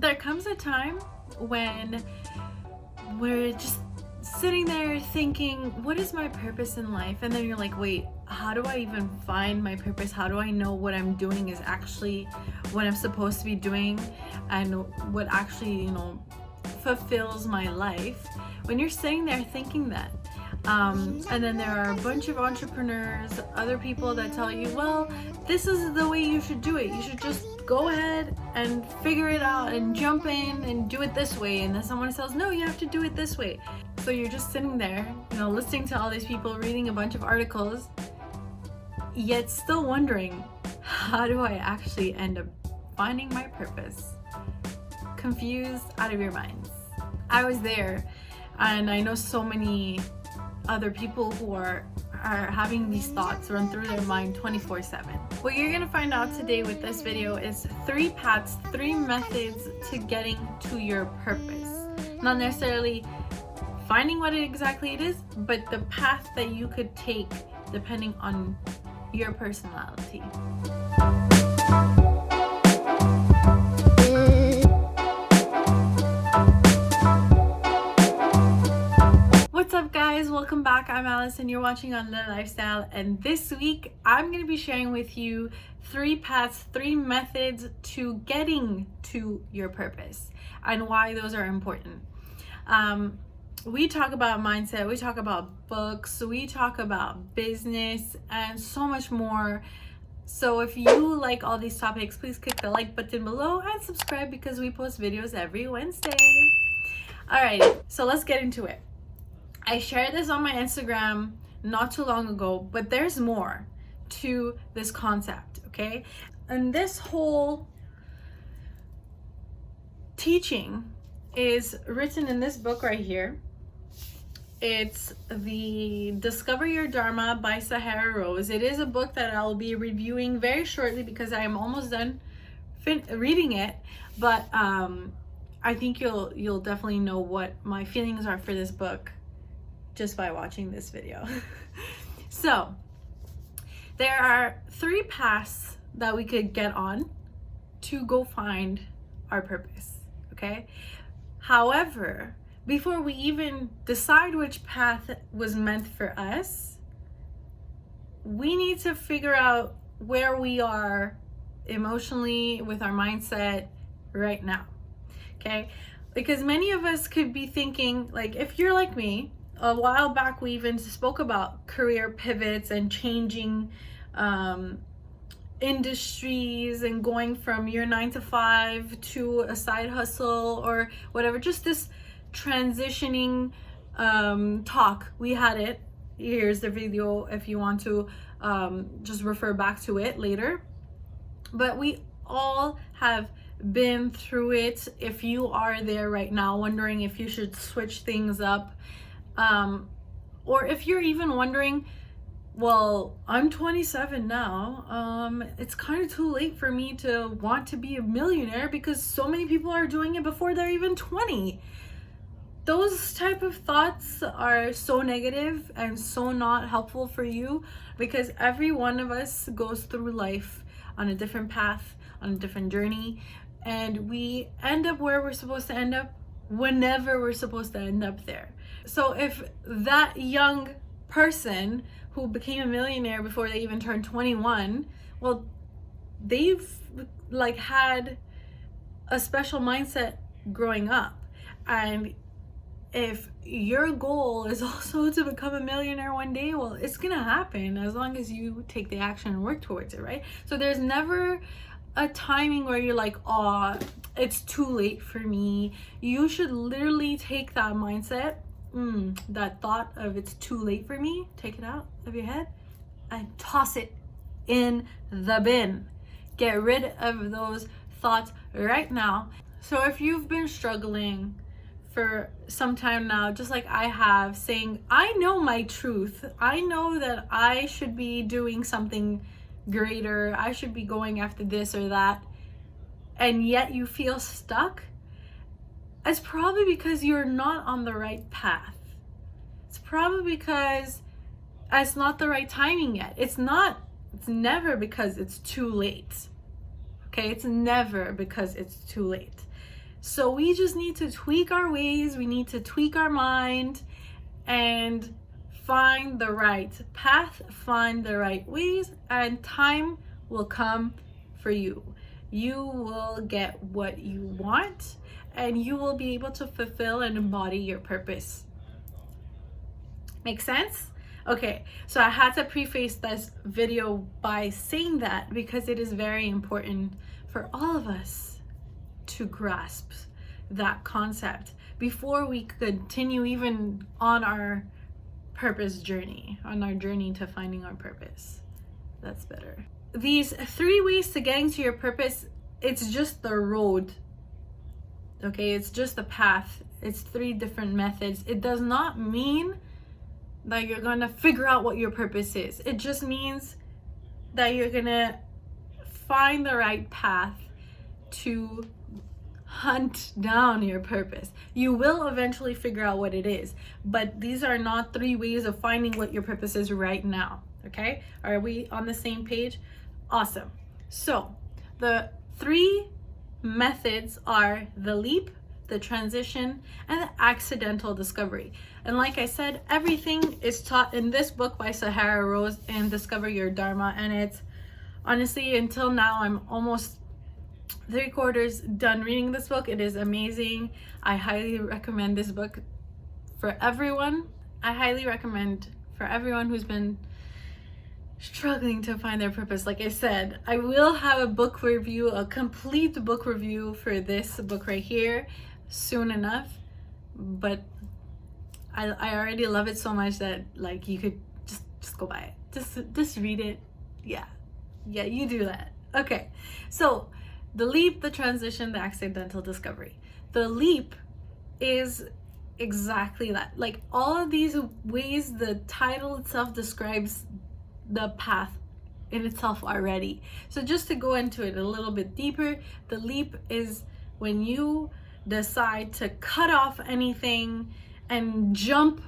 there comes a time when we're just sitting there thinking, what is my purpose in life? And then you're like, wait, how do I even find my purpose? How do I know what I'm doing is actually what I'm supposed to be doing and what actually, fulfills my life? When you're sitting there thinking that, and then there are a bunch of entrepreneurs, other people that tell you, well, this is the way you should do it. You should just go ahead and figure it out and jump in and do it this way. And then someone says, no, you have to do it this way. So you're just sitting there, listening to all these people, reading a bunch of articles, yet still wondering, how do I actually end up finding my purpose? Confused out of your minds. I was there, and I know so many other people who are having these thoughts run through their mind 24/7. What you're gonna find out today with this video is 3 paths, 3 methods to getting to your purpose. Not necessarily finding what exactly it is, but the path that you could take depending on your personality. What's up, guys? Welcome back. I'm Alice and you're watching on LeLifestyle, and this week I'm going to be sharing with you 3 paths, 3 methods to getting to your purpose and why those are important. We talk about mindset, we talk about books, we talk about business, and so much more. So if you like all these topics, please click the like button below and subscribe because we post videos every Wednesday. Alrighty, so let's get into it. I shared this on my Instagram not too long ago, but there's more to this concept, okay? And this whole teaching is written in this book right here. It's the Discover Your Dharma by Sahara Rose. It is a book that I'll be reviewing very shortly because I am almost done reading it, but I think you'll definitely know what my feelings are for this book just by watching this video. So there are 3 paths that we could get on to go find our purpose, okay? However, before we even decide which path was meant for us, we need to figure out where we are emotionally with our mindset right now, okay? Because many of us could be thinking, like, if you're like me, a while back we even spoke about career pivots and changing industries and going from your 9 to 5 to a side hustle or whatever, just this transitioning talk. We had it. Here's the video if you want to just refer back to it later. But we all have been through it. If you are there right now wondering if you should switch things up, or if you're even wondering, well, I'm 27 now, it's kind of too late for me to want to be a millionaire because so many people are doing it before they're even 20. Those type of thoughts are so negative and so not helpful for you, because every one of us goes through life on a different path, on a different journey, and we end up where we're supposed to end up whenever we're supposed to end up there. So if that young person who became a millionaire before they even turned 21, well, they've like had a special mindset growing up. And if your goal is also to become a millionaire one day, well, it's gonna happen as long as you take the action and work towards it, right? So there's never a timing where you're like, oh, it's too late for me. You should literally take that mindset, that thought of it's too late for me, take it out of your head and toss it in the bin. Get rid of those thoughts right now. So if you've been struggling for some time now, just like I have, saying, I know my truth, I know that I should be doing something greater, I should be going after this or that, and yet you feel stuck, it's probably because you're not on the right path. It's probably because it's not the right timing yet. It's never because it's too late. Okay, it's never because it's too late. So we just need to tweak our ways, we need to tweak our mind and find the right path, find the right ways, and time will come for you. You will get what you want, and you will be able to fulfill and embody your purpose. Make sense? Okay, so I had to preface this video by saying that because it is very important for all of us to grasp that concept before we continue even on our purpose journey, on our journey to finding our purpose. That's better. These 3 ways to getting to your purpose, it's just the road. Okay, it's just the path. It's 3 different methods. It does not mean that you're gonna figure out what your purpose is. It just means that you're gonna find the right path to hunt down your purpose. You will eventually figure out what it is, but these are not 3 ways of finding what your purpose is right now. Okay, are we on the same page? Awesome. So the 3 methods are the leap, the transition, and the accidental discovery. And like I said, everything is taught in this book by Sahara Rose and Discover Your Dharma. And it's honestly, until now, I'm almost 3/4 done reading this book. It is amazing. I highly recommend this book for everyone. I highly recommend for everyone who's been struggling to find their purpose. Like I said, I will have a book review, a complete book review for this book right here soon enough, but I already love it so much that like you could just go buy it. Just read it. Yeah, you do that. Okay, so the leap, the transition, the accidental discovery. The leap is exactly that. Like all of these ways, the title itself describes the path in itself already. So just to go into it a little bit deeper, the leap is when you decide to cut off anything and jump,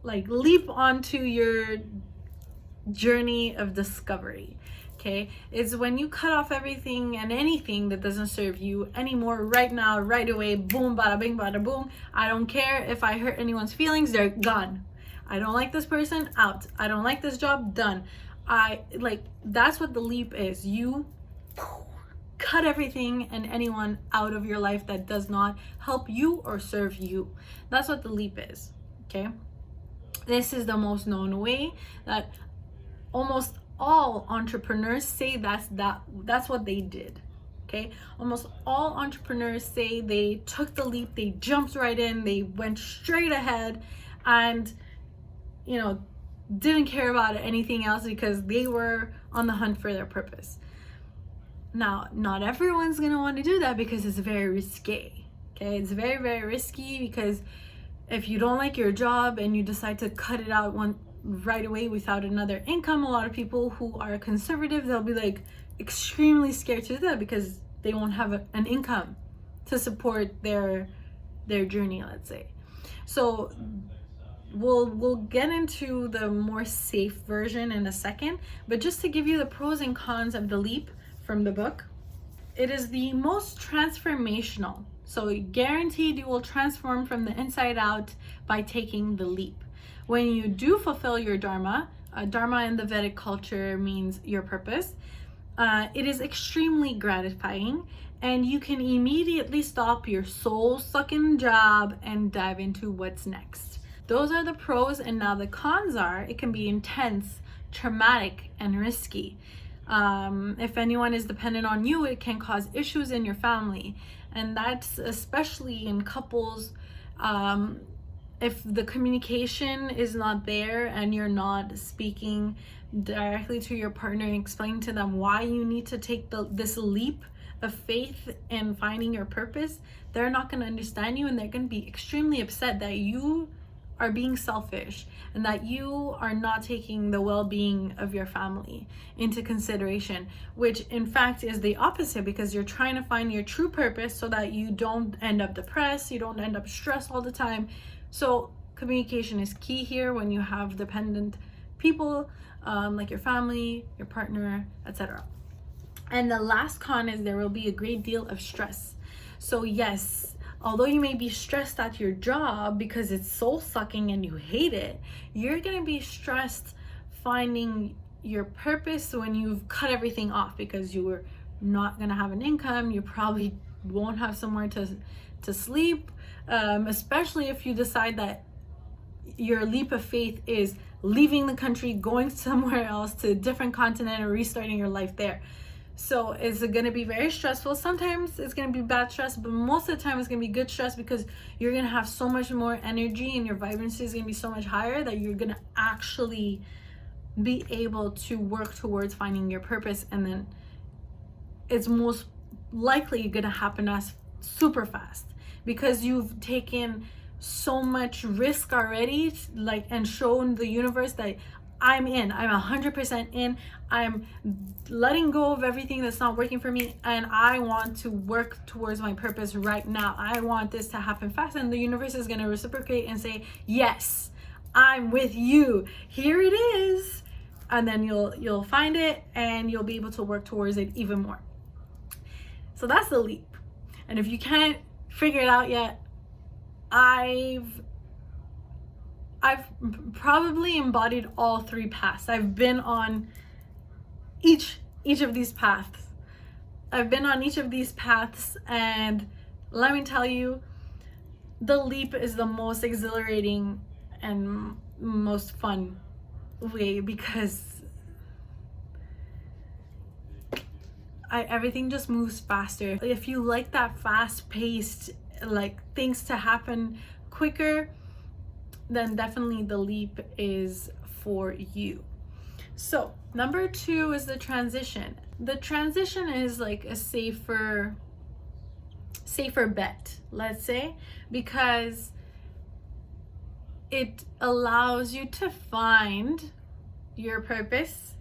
like leap onto your journey of discovery. Okay, it's when you cut off everything and anything that doesn't serve you anymore right now, right away, boom, bada bing, bada boom. I don't care if I hurt anyone's feelings, they're gone. I don't like this person, out. I don't like this job, done. That's what the leap is. You cut everything and anyone out of your life that does not help you or serve you. That's what the leap is. Okay, this is the most known way that almost all entrepreneurs say that's what they did. Okay, almost all entrepreneurs say they took the leap, they jumped right in, they went straight ahead, and didn't care about anything else because they were on the hunt for their purpose. Now, not everyone's gonna want to do that because it's very risky. Okay, it's very, very risky because if you don't like your job and you decide to cut it out right away without another income, a lot of people who are conservative, they'll be like extremely scared to do that because they won't have an income to support their journey, let's say. So we'll get into the more safe version in a second, but just to give you the pros and cons of the leap from the book, it is the most transformational. So guaranteed you will transform from the inside out by taking the leap. When you do fulfill your dharma, dharma in the Vedic culture means your purpose, it is extremely gratifying, and you can immediately stop your soul-sucking job and dive into what's next. Those are the pros, and now the cons are it can be intense, traumatic, and risky. If anyone is dependent on you, it can cause issues in your family, and that's especially in couples. If the communication is not there and you're not speaking directly to your partner and explaining to them why you need to take this leap of faith in finding your purpose, they're not going to understand you, and they're going to be extremely upset that you are being selfish and that you are not taking the well-being of your family into consideration, which in fact is the opposite, because you're trying to find your true purpose so that you don't end up depressed, you don't end up stressed all the time. So communication is key here when you have dependent people, like your family, your partner, etc. And the last con is there will be a great deal of stress. So yes, although you may be stressed at your job because it's soul sucking and you hate it, you're gonna be stressed finding your purpose when you've cut everything off, because you were not gonna have an income. You probably won't have somewhere to sleep, especially if you decide that your leap of faith is leaving the country, going somewhere else to a different continent, and restarting your life there. So it's going to be very stressful. Sometimes it's going to be bad stress, but most of the time it's going to be good stress, because you're going to have so much more energy and your vibrancy is going to be so much higher that you're going to actually be able to work towards finding your purpose. And then it's most likely going to happen as super fast, because you've taken so much risk already, like, and shown the universe that I'm 100% in. I'm letting go of everything that's not working for me, and I want to work towards my purpose right now. I want this to happen fast, and the universe is going to reciprocate and say, yes, I'm with you, here it is. And then you'll find it, and you'll be able to work towards it even more. So that's the leap. And if you can't figure it out yet, I've probably embodied all three paths. I've been on each of these paths. And let me tell you, the leap is the most exhilarating and most fun way, because everything just moves faster. If you like that fast-paced, like things to happen quicker, then definitely the leap is for you. So number 2 is the transition. The transition is like a safer bet, let's say, because it allows you to find your purpose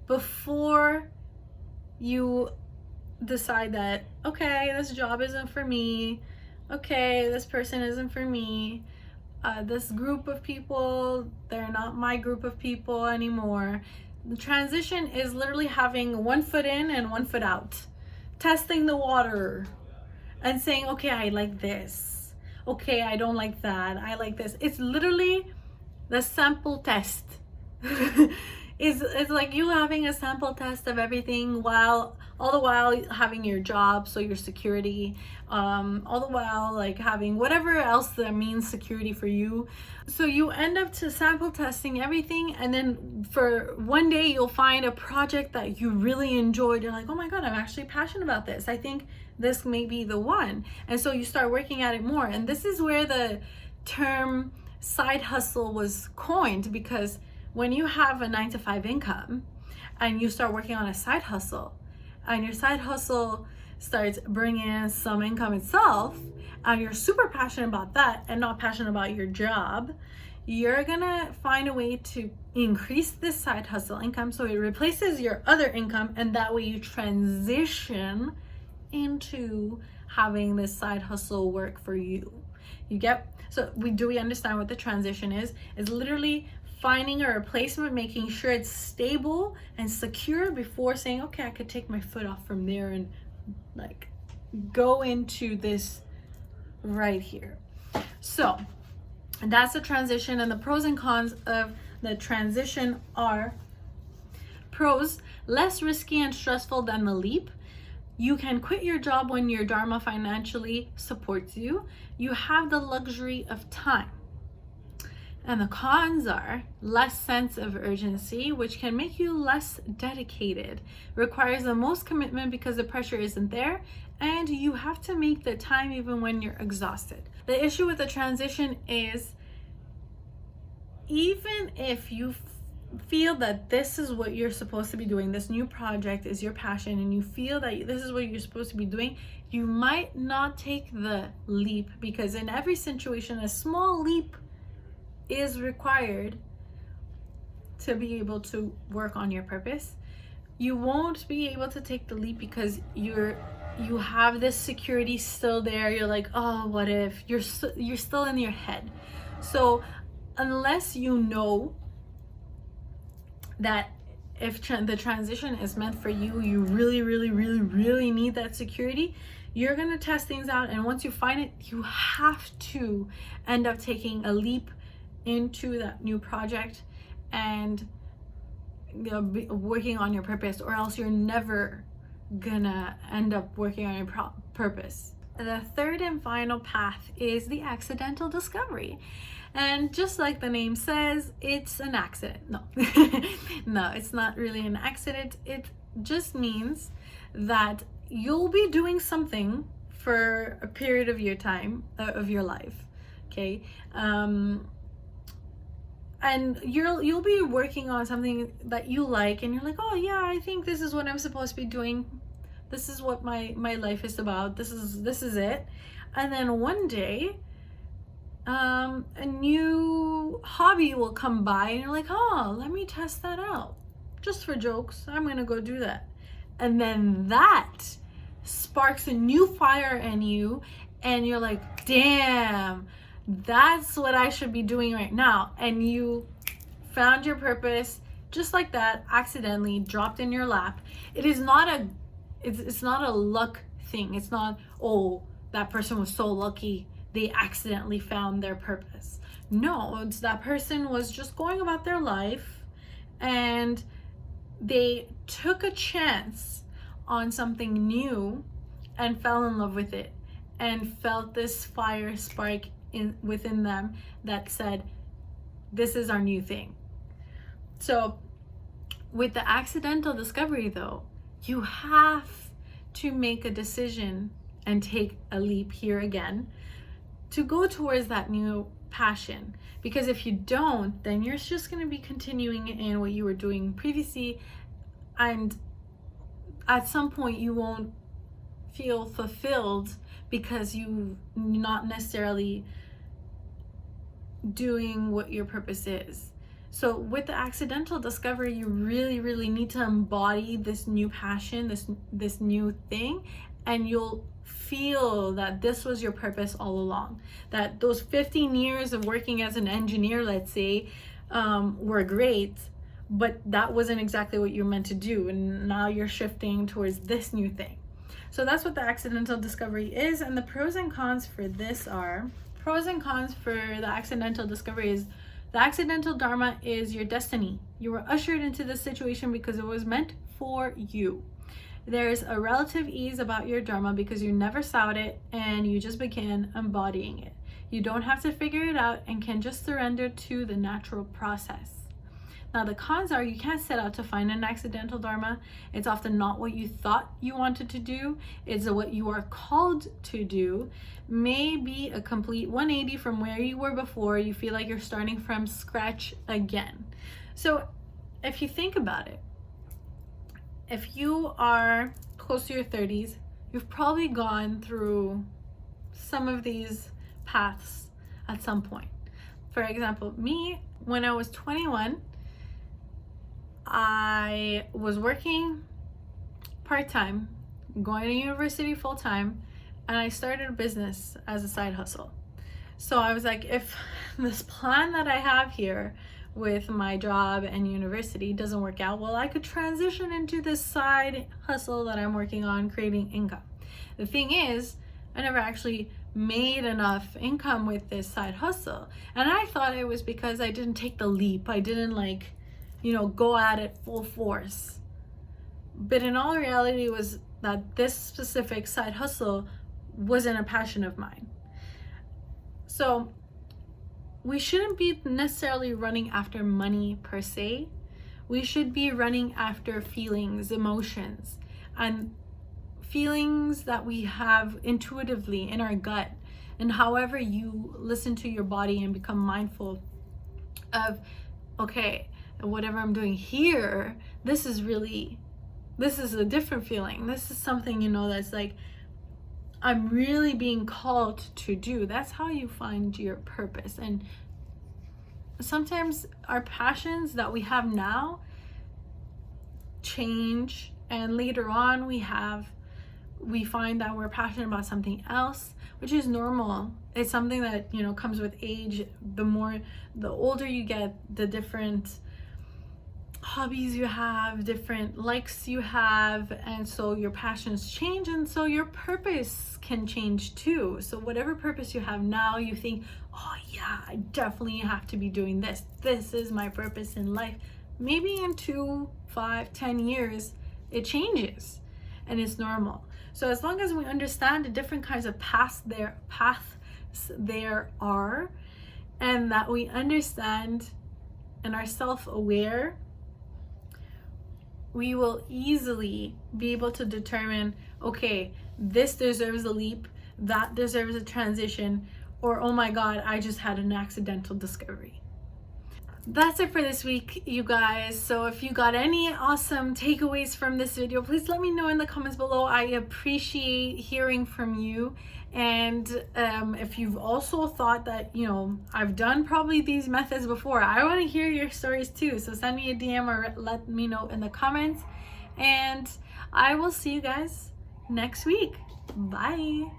before you decide that, okay, this job isn't for me, okay, this person isn't for me, this group of people, they're not my group of people anymore. The transition is literally having one foot in and one foot out, testing the water and saying, okay, I like this, okay, I don't like that, I like this. It's literally the sample test. It's like you having a sample test of everything, while all the while having your job, so your security, all the while like having whatever else that means security for you. So you end up to sample testing everything, and then for one day you'll find a project that you really enjoyed. You're like, oh my god, I'm actually passionate about this, I think this may be the one. And so you start working at it more, and this is where the term side hustle was coined, because when you have a 9-to-5 income and you start working on a side hustle, and your side hustle starts bringing in some income itself, and you're super passionate about that and not passionate about your job, you're gonna find a way to increase this side hustle income so it replaces your other income, and that way you transition into having this side hustle work for you. You get? So do we understand what the transition is? It's literally finding a replacement, making sure it's stable and secure before saying, okay, I could take my foot off from there and like go into this right here. So that's the transition, and the pros and cons of the transition are: pros, less risky and stressful than the leap. You can quit your job when your Dharma financially supports you. You have the luxury of time. And the cons are less sense of urgency, which can make you less dedicated, requires the most commitment because the pressure isn't there, and you have to make the time even when you're exhausted. The issue with the transition is, even if you feel that this is what you're supposed to be doing, this new project is your passion, and you feel that this is what you're supposed to be doing, you might not take the leap, because in every situation, a small leap is required to be able to work on your purpose. You won't be able to take the leap because you have this security still there. You're like, oh, what if? You're still in your head. So unless you know that if the transition is meant for you, you really, really, really, really need that security, you're going to test things out. And once you find it, you have to end up taking a leap into that new project and working on your purpose, or else you're never gonna end up working on your purpose. The third and final path is the accidental discovery. And just like the name says, it's an accident. No, no, it's not really an accident. It just means that you'll be doing something for a period of your time, of your life, okay? And you'll be working on something that you like, and you're like, oh yeah, I think this is what I'm supposed to be doing. This is what my life is about. This is it. And then one day, a new hobby will come by, and you're like, oh, let me test that out. Just for jokes, I'm gonna go do that. And then that sparks a new fire in you, and you're like, damn, that's what I should be doing right now. And you found your purpose just like that, accidentally dropped in your lap. It is not it's not a luck thing. It's not, oh, that person was so lucky they accidentally found their purpose. No, it's that person was just going about their life and they took a chance on something new and fell in love with it and felt this fire spark within them that said, this is our new thing. So with the accidental discovery though, you have to make a decision and take a leap here again to go towards that new passion. Because if you don't, then you're just going to be continuing in what you were doing previously, and at some point you won't feel fulfilled because you're not necessarily doing what your purpose is. So with the accidental discovery, you really, really need to embody this new passion, this new thing, and you'll feel that this was your purpose all along. That those 15 years of working as an engineer, let's say, were great, but that wasn't exactly what you're meant to do, and now you're shifting towards this new thing. So that's what the accidental discovery is. And the pros and cons for this are, pros and cons for the accidental discovery is, the accidental dharma is your destiny. You were ushered into this situation because it was meant for you. There's a relative ease about your dharma because you never sought it and you just began embodying it. You don't have to figure it out and can just surrender to the natural process. Now the cons are, you can't set out to find an accidental dharma. It's often not what you thought you wanted to do. It's what you are called to do. Maybe a complete 180 from where you were before. You feel like you're starting from scratch again. So if you think about it, if you are close to your 30s, you've probably gone through some of these paths at some point. For example, me, when I was 21, I was working part-time, going to university full-time, and I started a business as a side hustle. So I was like, if this plan that I have here with my job and university doesn't work out, well, I could transition into this side hustle that I'm working on, creating income. The thing is, I never actually made enough income with this side hustle. And I thought it was because I didn't take the leap. I didn't go at it full force. But in all reality was that this specific side hustle wasn't a passion of mine. So we shouldn't be necessarily running after money per se. We should be running after feelings, emotions, and feelings that we have intuitively in our gut. And however you listen to your body and become mindful of, okay, whatever I'm doing here, this is a different feeling. This is something, that's like, I'm really being called to do. That's how you find your purpose. And sometimes our passions that we have now change, and later on we find that we're passionate about something else, which is normal. It's something that, comes with age. The older you get, the different hobbies you have, different likes you have, and so your passions change, and so your purpose can change too. So whatever purpose you have now, you think, oh yeah, I definitely have to be doing this. This is my purpose in life. Maybe in 2, 5, 10 years, it changes, and it's normal. So as long as we understand the different kinds of paths there are, and that we understand and are self-aware, we will easily be able to determine, okay, this deserves a leap, that deserves a transition, or oh my God, I just had an accidental discovery. That's it for this week, you guys. So if you got any awesome takeaways from this video, please let me know in the comments below. I appreciate hearing from you. And if you've also thought that, you know, I've done probably these methods before, I want to hear your stories too. So send me a DM or let me know in the comments. And I will see you guys next week. Bye.